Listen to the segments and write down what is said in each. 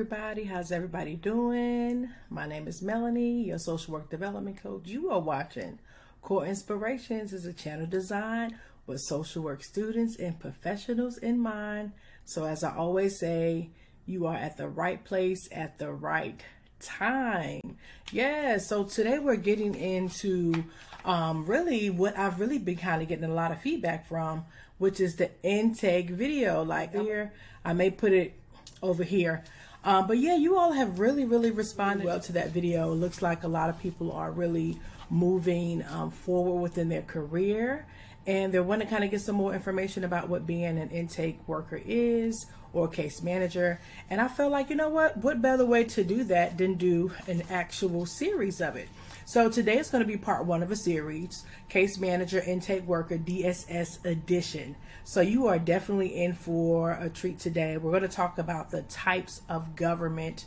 everybody. How's everybody doing? My name is Melanie, your social work development coach. You are watching Core Inspirations. Is a channel designed with social work students and professionals in mind. So as I always say, you are at the right place at the right time. Yeah, so today we're getting into really what I've really been kind of getting a lot of feedback from, which is the intake video. Like here, I may put it over here. But yeah, you all have really responded well to that video. It looks like a lot of people are really moving forward within their career, and they want to kind of get some more information about what being an intake worker is, or case manager. And I feel like, you know what better way to do that than do an actual series of it. So today is going to be part one of a series, Case Manager Intake Worker DSS Edition. So you are definitely in for a treat today. We're going to talk about the types of government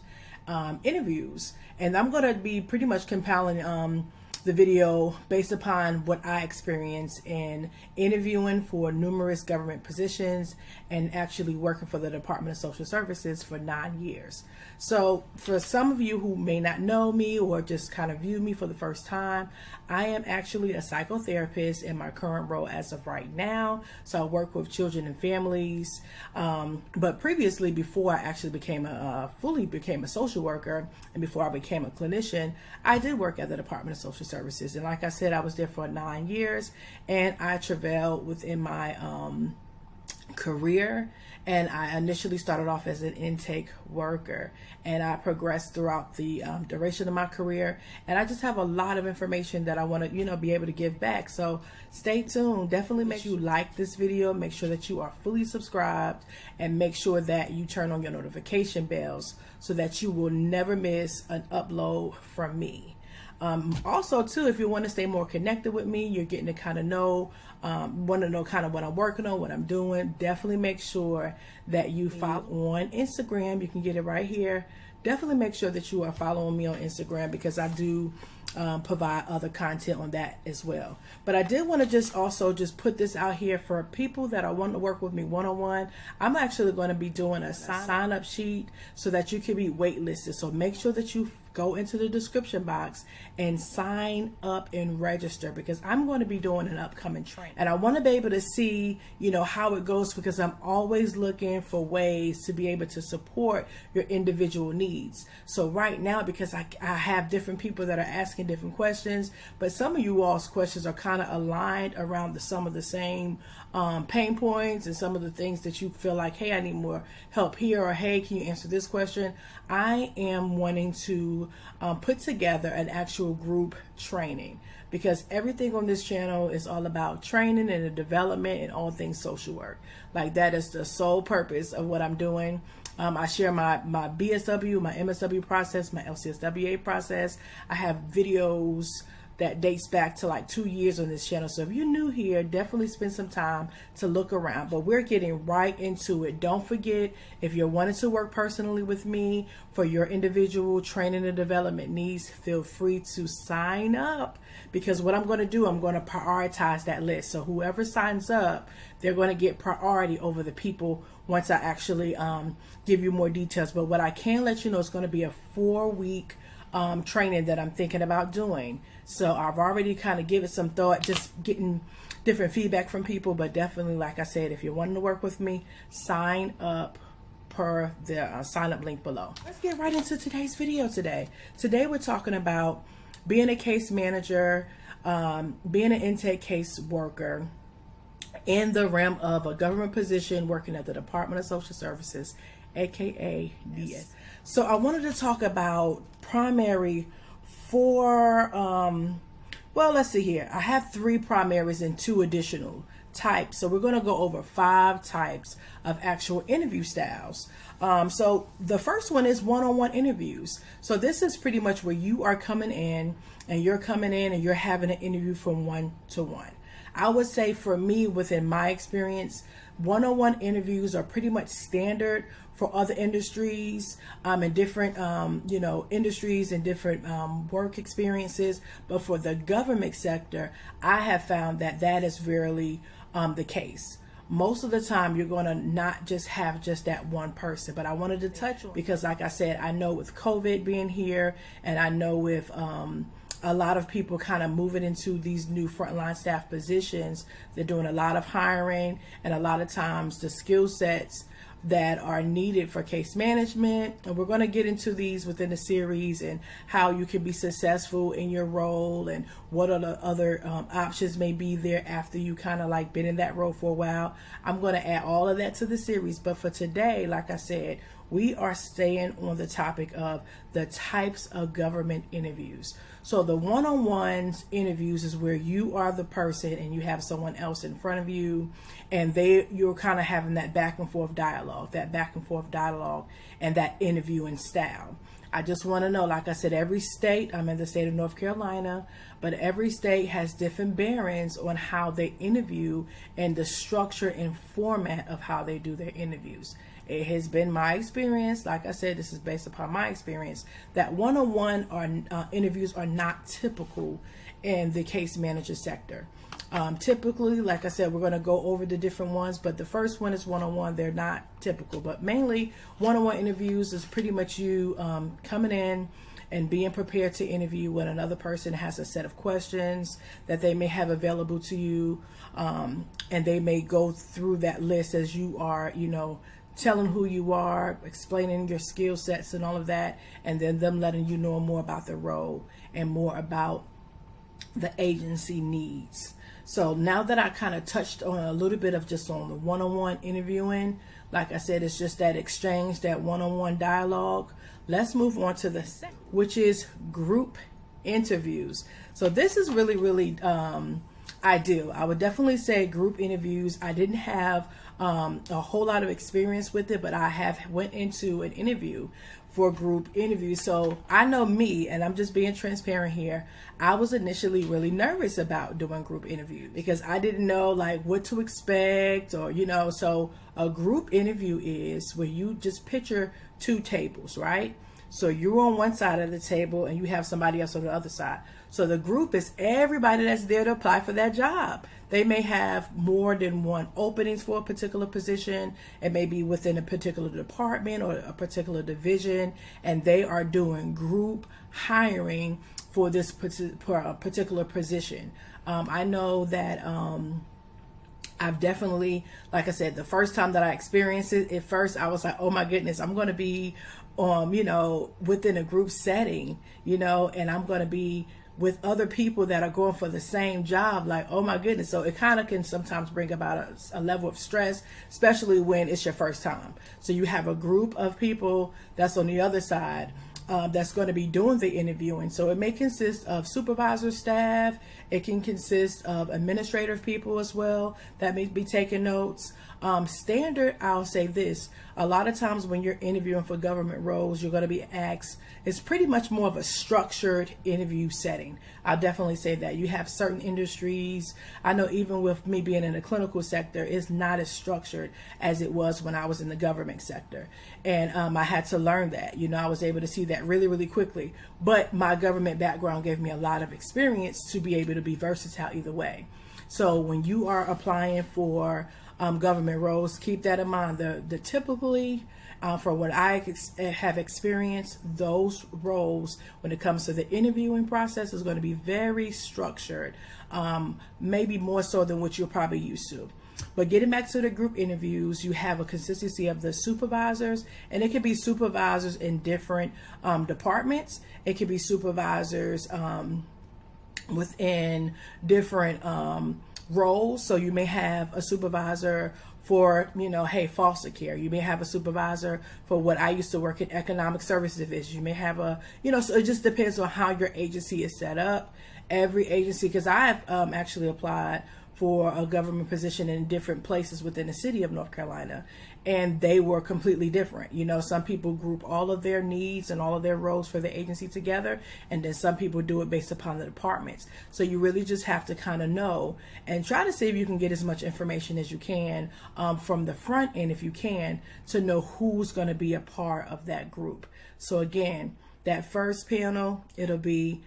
interviews. And I'm going to be pretty much compiling the video based upon what I experienced in interviewing for numerous government positions and actually working for the Department of Social Services for 9 years. So for some of you who may not know me or just kind of view me for the first time, I am actually a psychotherapist in my current role as of right now. So I work with children and families. But previously, before I actually fully became a social worker, and before I became a clinician, I did work at the Department of Social Services. And like I said, I was there for 9 years, and I travailed within my career. And I initially started off as an intake worker, and I progressed throughout the duration of my career. And I just have a lot of information that I want to, be able to give back. So stay tuned. Definitely make sure you like this video. Make sure that you are fully subscribed, and make sure that you turn on your notification bells so that you will never miss an upload from me. Also too, if you want to stay more connected with me, you're getting to kind of know, want to know kind of what I'm working on, what I'm doing, definitely make sure that you follow on Instagram. You can get it right here. Definitely make sure that you are following me on Instagram, because I do provide other content on that as well. But I did want to just put this out here for people that are wanting to work with me one-on-one. I'm actually going to be doing a sign-up sheet so that you can be waitlisted. So make sure that you go into the description box and sign up and register, because I'm going to be doing an upcoming training, and I want to be able to see, how it goes, because I'm always looking for ways to be able to support your individual needs. So right now, because I have different people that are asking different questions, but some of you all's questions are kind of aligned around some of the same pain points, and some of the things that you feel like, hey, I need more help here, or hey, can you answer this question? I am wanting to put together an actual group training, because everything on this channel is all about training and the development and all things social work. Like, that is the sole purpose of what I'm doing. I share my BSW, my MSW process, my LCSWA process. I have videos that dates back to like 2 years on this channel. So if you're new here, definitely spend some time to look around. But we're getting right into it. Don't forget, if you're wanting to work personally with me for your individual training and development needs, feel free to sign up, because what I'm going to do, I'm going to prioritize that list. So whoever signs up, they're going to get priority over the people once I actually give you more details. But what I can let you know, is going to be a 4-week training that I'm thinking about doing. So I've already kind of given some thought, just getting different feedback from people. But definitely, like I said, if you're wanting to work with me, sign up per the sign up link below. Let's get right into today's video. Today we're talking about being a case manager, being an intake case worker in the realm of a government position, working at the Department of Social Services, aka DSS. So I wanted to talk about primary let's see here. I have 3 primaries and 2 additional types. So we're going to go over 5 types of actual interview styles. So the first one is one-on-one interviews. So this is pretty much where you are coming in and you're having an interview from one-to-one. I would say, for me, within my experience, one-on-one interviews are pretty much standard for other industries and different industries and different work experiences. But for the government sector, I have found that is rarely the case. most of the time you're going to not just have just that one person. But I wanted to touch on, because like I said, I know with COVID being here, and I know with a lot of people kind of moving into these new frontline staff positions, they're doing a lot of hiring, and a lot of times the skill sets that are needed for case management, and we're going to get into these within the series, and how you can be successful in your role, and what are the other options may be there after you kind of like been in that role for a while. I'm going to add all of that to the series, but for today, like I said, we are staying on the topic of the types of government interviews. So the one-on-one interviews is where you are the person and you have someone else in front of you, and you're kind of having that back and forth dialogue, and that interviewing style. I just want to know, like I said, every state, I'm in the state of North Carolina, but every state has different bearings on how they interview and the structure and format of how they do their interviews. It has been my experience, like I said, this is based upon my experience, that one-on-one interviews are not typical in the case manager sector. Typically, like I said, we're going to go over the different ones, but the first one is one-on-one. They're not typical, but mainly one-on-one interviews is pretty much you coming in and being prepared to interview when another person has a set of questions that they may have available to you, and they may go through that list as you are, telling who you are, explaining your skill sets and all of that, and then them letting you know more about the role and more about the agency needs. So now that I kind of touched on a little bit of just on the one-on-one interviewing, like I said, it's just that exchange, that one-on-one dialogue. Let's move on to the second, which is group interviews. So this is really, really ideal. I would definitely say group interviews. I didn't have a whole lot of experience with it, but I have went into an interview for group interviews. So I know me, and I'm just being transparent here, I was initially really nervous about doing group interviews because I didn't know like what to expect, or so a group interview is where you just picture two tables, right? So you're on one side of the table and you have somebody else on the other side. So the group is everybody that's there to apply for that job. They may have more than one openings for a particular position. It may be within a particular department or a particular division, and they are doing group hiring for this particular position. I know that I've definitely, like I said, the first time that I experienced it, at first I was like, oh my goodness, I'm going to be, within a group setting, and I'm going to be with other people that are going for the same job. Like, oh my goodness. So it kind of can sometimes bring about a level of stress, especially when it's your first time. So you have a group of people that's on the other side that's going to be doing the interviewing. So it may consist of supervisor staff. It can consist of administrative people as well that may be taking notes. Standard, I'll say this, a lot of times when you're interviewing for government roles, you're going to be asked, it's pretty much more of a structured interview setting. I'll definitely say that. You have certain industries. I know even with me being in the clinical sector, it's not as structured as it was when I was in the government sector. And I had to learn that. I was able to see that really, really quickly. But my government background gave me a lot of experience to be able to be versatile either way. So when you are applying for government roles, keep that in mind. The typically, for what I have experienced, those roles, when it comes to the interviewing process, is going to be very structured, maybe more so than what you're probably used to. But getting back to the group interviews, you have a consistency of the supervisors, and it could be supervisors in different departments. It could be supervisors within different roles. So you may have a supervisor for, foster care. You may have a supervisor for what I used to work in economic services division. You may have so it just depends on how your agency is set up. Every agency, because I have actually applied for a government position in different places within the city of North Carolina, and they were completely different. Some people group all of their needs and all of their roles for the agency together, and then some people do it based upon the departments. So you really just have to kind of know and try to see if you can get as much information as you can from the front end, if you can, to know who's going to be a part of that group. So again, that first panel, it'll be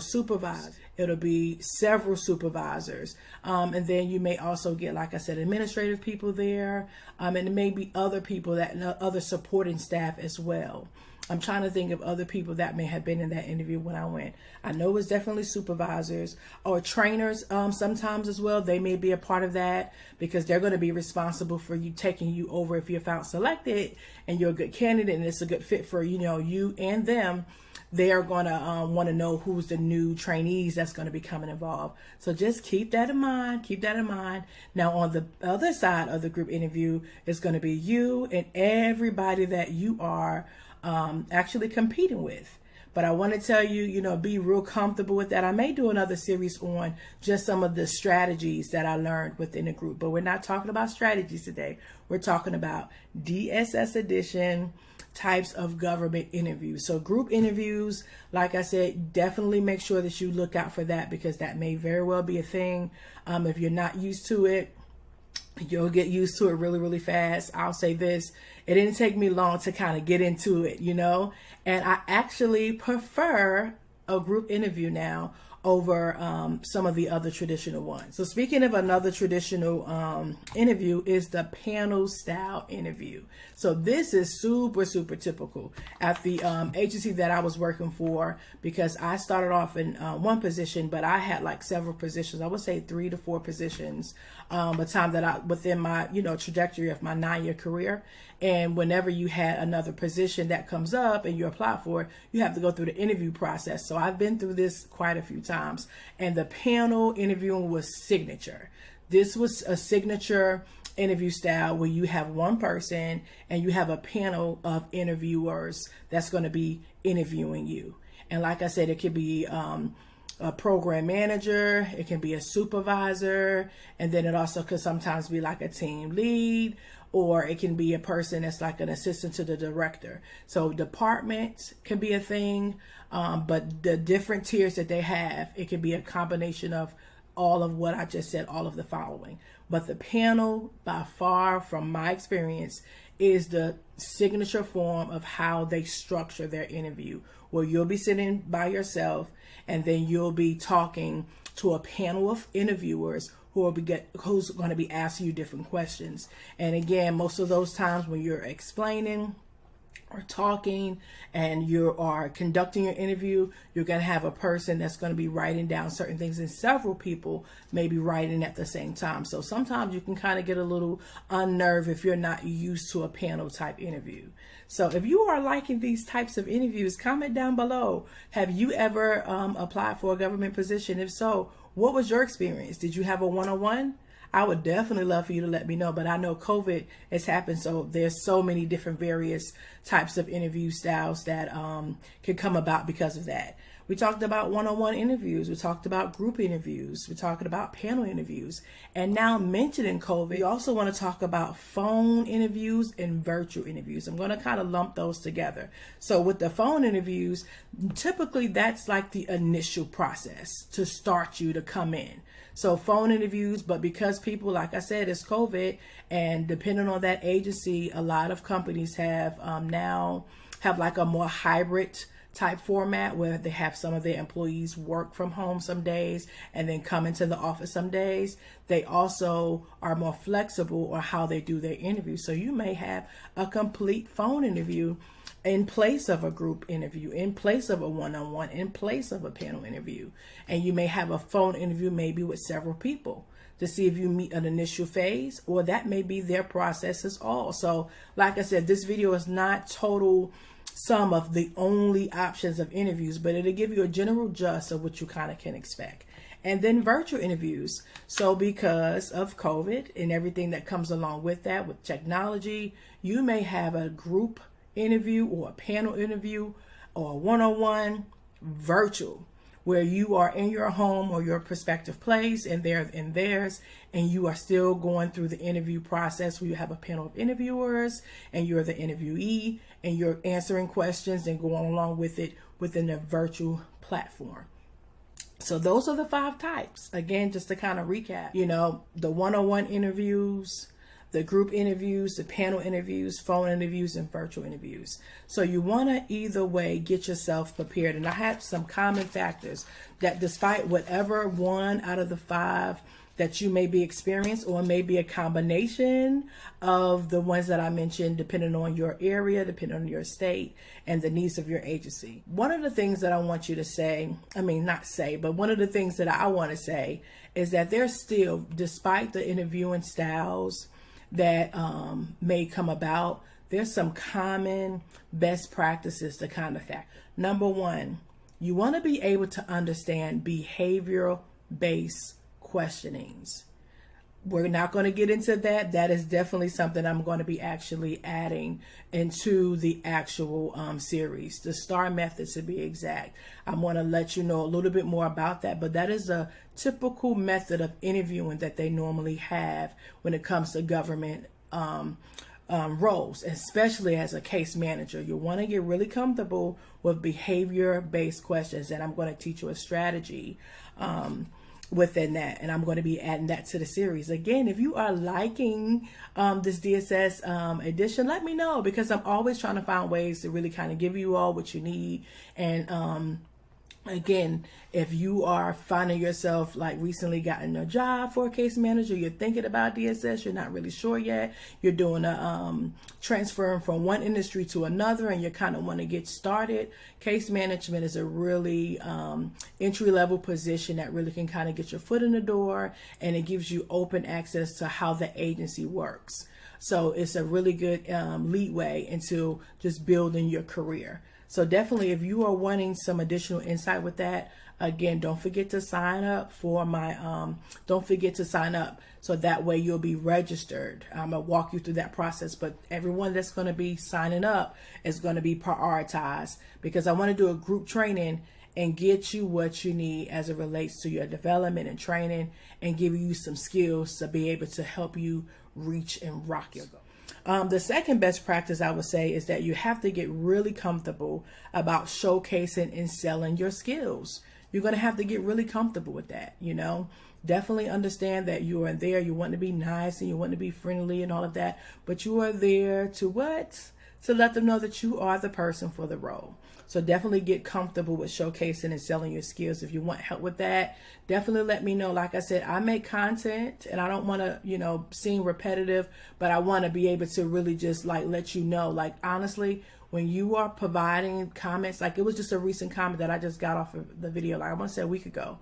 supervisor. It'll be several supervisors. And then you may also get, like I said, administrative people there. And it may be other people other supporting staff as well. I'm trying to think of other people that may have been in that interview when I went. I know it's definitely supervisors or trainers sometimes as well. They may be a part of that because they're going to be responsible for taking you over if you're found selected and you're a good candidate and it's a good fit for, you and them. They are going to want to know who's the new trainees that's going to be coming involved. So just keep that in mind. Keep that in mind. Now, on the other side of the group interview is going to be you and everybody that you are actually competing with. But I want to tell you, be real comfortable with that. I may do another series on just some of the strategies that I learned within the group, but we're not talking about strategies today. We're talking about DSS edition types of government interviews. So group interviews, like I said, definitely make sure that you look out for that because that may very well be a thing. If you're not used to it, you'll get used to it really, really fast. I'll say this, it didn't take me long to kind of get into it, and I actually prefer a group interview now over some of the other traditional ones. So speaking of another traditional interview is the panel style interview. So this is super, super typical at the agency that I was working for because I started off in one position, but I had like several positions. I would say 3 to 4 positions the time that within my, trajectory of my 9-year career. And whenever you had another position that comes up and you apply for it, you have to go through the interview process. So I've been through this quite a few times. And the panel interviewing was signature. This was a signature interview style where you have one person and you have a panel of interviewers that's going to be interviewing you. And like I said, it could be a program manager, it can be a supervisor, and then it also could sometimes be like a team lead, or it can be a person that's like an assistant to the director. So departments can be a thing, but the different tiers that they have, it can be a combination of all of what I just said, all of the following. But the panel, by far from my experience, is the signature form of how they structure their interview, where you'll be sitting by yourself and then you'll be talking to a panel of interviewers who's going to be asking you different questions. And again, most of those times when you're explaining or talking and you are conducting your interview, you're going to have a person that's going to be writing down certain things, and several people may be writing at the same time. So sometimes you can kind of get a little unnerved if you're not used to a panel type interview. So if you are liking these types of interviews, comment down below. Have you ever applied for a government position? If so, what was your experience? Did you have a one-on-one? I would definitely love for you to let me know, but I know COVID has happened, so there's so many different various types of interview styles that can come about because of that. We talked about one-on-one interviews. We talked about group interviews. We're talking about panel interviews. And now, mentioning COVID, we also want to talk about phone interviews and virtual interviews. I'm going to kind of lump those together. So with the phone interviews, typically that's like the initial process to start you to come in. So phone interviews, but because people, like I said, it's COVID, and depending on that agency, a lot of companies have now have like a more hybrid type format where they have some of their employees work from home some days and then come into the office some days. They also are more flexible on how they do their interview. So you may have a complete phone interview in place of a group interview, in place of a one-on-one, in place of a panel interview. And you may have a phone interview maybe with several people to see if you meet an initial phase, or that may be their processes all. So like I said, this video is not total some of the only options of interviews, but it'll give you a general gist of what you kind of can expect. And then virtual interviews. So because of COVID and everything that comes along with that, with technology, you may have a group interview or a panel interview or a one-on-one virtual, where you are in your home or your prospective place and they're in theirs, and you are still going through the interview process where you have a panel of interviewers and you're the interviewee and you're answering questions and going along with it within a virtual platform. So those are the 5 types. Again, just to kind of recap, the one-on-one interviews, the group interviews, the panel interviews, phone interviews, and virtual interviews. So you want to either way get yourself prepared. And I have some common factors that despite whatever one out of the 5 that you may be experienced, or maybe a combination of the ones that I mentioned, depending on your area, depending on your state, and the needs of your agency. One of the things that I want you to say, but one of the things that I want to say is that there's still, despite the interviewing styles that may come about, there's some common best practices to kind of fact. Number one, you want to be able to understand behavioral-based questionings. We're not going to get into that. That is definitely something I'm going to be actually adding into the actual series, the STAR method to be exact. I'm going to let you know a little bit more about that, but that is a typical method of interviewing that they normally have when it comes to government roles, especially as a case manager. You want to get really comfortable with behavior-based questions, and I'm going to teach you a strategy within that, and I'm going to be adding that to the series. Again, if you are liking this DSS edition, let me know, because I'm always trying to find ways to really kind of give you all what you need. And again, if you are finding yourself like recently gotten a job for a case manager, you're thinking about DSS, you're not really sure yet, you're doing a transferring from one industry to another, and you kind of want to get started, case management is a really entry-level position that really can kind of get your foot in the door, and it gives you open access to how the agency works. So it's a really good leadway into just building your career. So definitely, if you are wanting some additional insight with that, again, don't forget to sign up for my, so that way you'll be registered. I'm going to walk you through that process, but everyone that's going to be signing up is going to be prioritized, because I want to do a group training and get you what you need as it relates to your development and training, and give you some skills to be able to help you reach and rock your goal. The second best practice I would say is that you have to get really comfortable about showcasing and selling your skills. You're going to have to get really comfortable with that, you know. Definitely understand that you are there. You want to be nice and you want to be friendly and all of that, but you are there to what? To let them know that you are the person for the role. So definitely get comfortable with showcasing and selling your skills. If you want help with that, definitely let me know. Like I said, I make content and I don't want to, you know, seem repetitive, but I want to be able to really just like let you know, like honestly, when you are providing comments, like it was just a recent comment that I just got off of the video, like I want to say a week ago.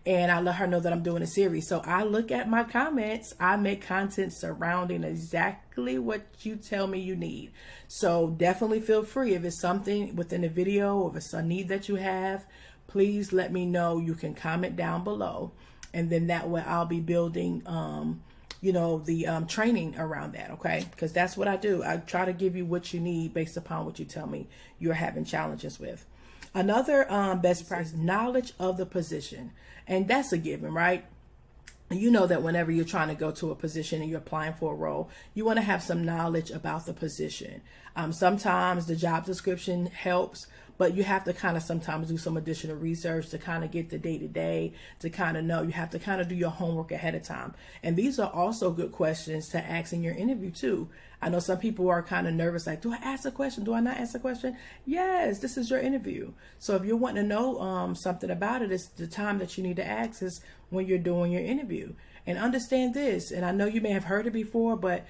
And I let her know that I'm doing a series. So I look at my comments. I make content surrounding exactly what you tell me you need. So definitely feel free. If it's something within the video, or if it's a need that you have, please let me know. You can comment down below. And then that way I'll be building, you know, the training around that, okay? Because that's what I do. I try to give you what you need based upon what you tell me you're having challenges with. Another best practice, knowledge of the position. And that's a given, right? You know that whenever you're trying to go to a position and you're applying for a role, you want to have some knowledge about the position. Sometimes the job description helps, but you have to kind of sometimes do some additional research to kind of get the day-to-day, to kind of know. You have to kind of do your homework ahead of time. And these are also good questions to ask in your interview too. I know some people are kind of nervous, like, do I ask a question? Do I not ask a question? Yes, this is your interview. So if you're wanting to know something about it, it's the time that you need to ask is when you're doing your interview. And understand this, and I know you may have heard it before, but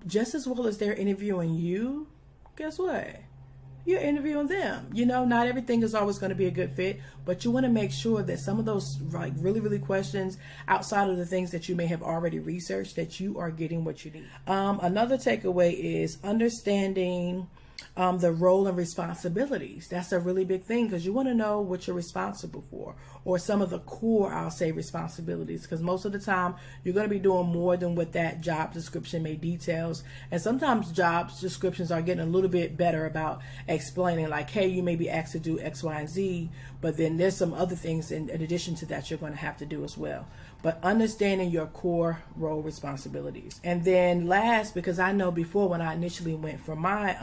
just as well as they're interviewing you, guess what? You're interviewing them. You know, not everything is always going to be a good fit, but you want to make sure that some of those like really questions outside of the things that you may have already researched, that you are getting what you need. Another takeaway is understanding the role and responsibilities. That's a really big thing, because you want to know what you're responsible for, or some of the core, I'll say, responsibilities, because most of the time you're going to be doing more than what that job description may details. And sometimes job descriptions are getting a little bit better about explaining, like, hey, you may be asked to do X, Y, and Z, but then there's some other things in addition to that you're going to have to do as well. But understanding your core role responsibilities. And then last, because I know before when I initially went for my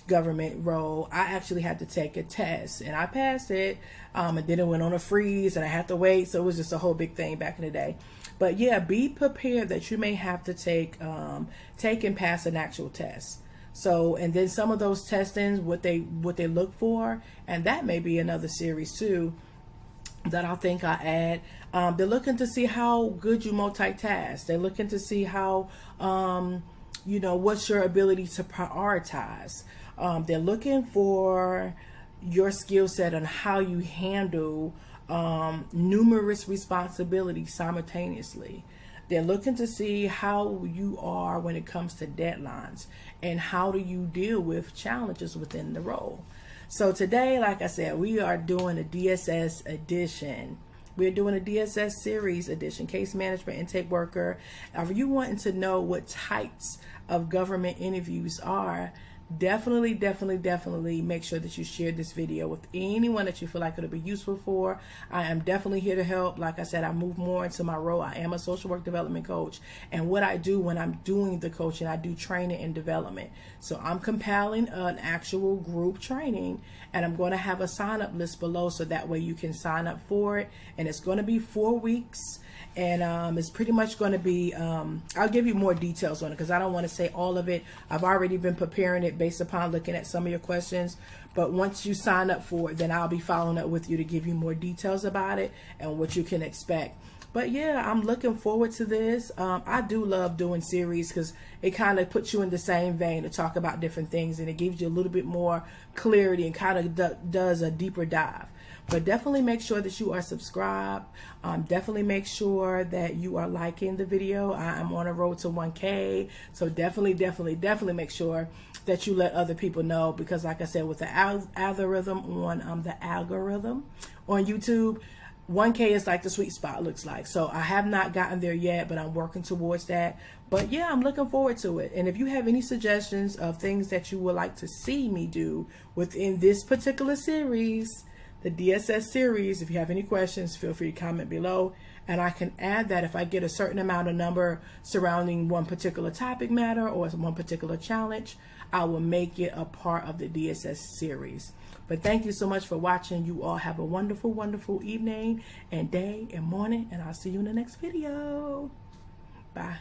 government role, I actually had to take a test, and I passed it, and then it went on a freeze and I had to wait. So it was just a whole big thing back in the day. But yeah, be prepared that you may have to take and pass an actual test. So, and then some of those testings, what they look for, and that may be another series too that I think I add. They're looking to see how good you multitask. They're looking to see how, what's your ability to prioritize. They're looking for your skill set on how you handle numerous responsibilities simultaneously. They're looking to see how you are when it comes to deadlines and how do you deal with challenges within the role. So today, like I said, we are doing a DSS edition. We're doing a DSS series edition, case management intake worker. If you wanting to know what types of government interviews are, definitely make sure that you share this video with anyone that you feel like it'll be useful for. I am definitely here to help. Like I said, I move more into my role. I am a social work development coach, and what I do when I'm doing the coaching, I do training and development. So I'm compiling an actual group training, and I'm going to have a sign up list below, so that way you can sign up for it. And it's going to be 4 weeks. And it's pretty much going to be, I'll give you more details on it because I don't want to say all of it. I've already been preparing it based upon looking at some of your questions. But once you sign up for it, then I'll be following up with you to give you more details about it and what you can expect. But yeah, I'm looking forward to this. I do love doing series because it kind of puts you in the same vein to talk about different things, and it gives you a little bit more clarity and kind of does a deeper dive. But definitely make sure that you are subscribed. Definitely make sure that you are liking the video. I'm on a road to 1K. So definitely make sure that you let other people know, because like I said, with the algorithm on YouTube, 1K is like the sweet spot, looks like. So I have not gotten there yet, but I'm working towards that. But yeah, I'm looking forward to it. And if you have any suggestions of things that you would like to see me do within this particular series, the DSS series, if you have any questions, feel free to comment below, and I can add that if I get a certain amount of number surrounding one particular topic matter or one particular challenge, I will make it a part of the DSS series. But thank you so much for watching. You all have a wonderful evening and day and morning, and I'll see you in the next video. Bye.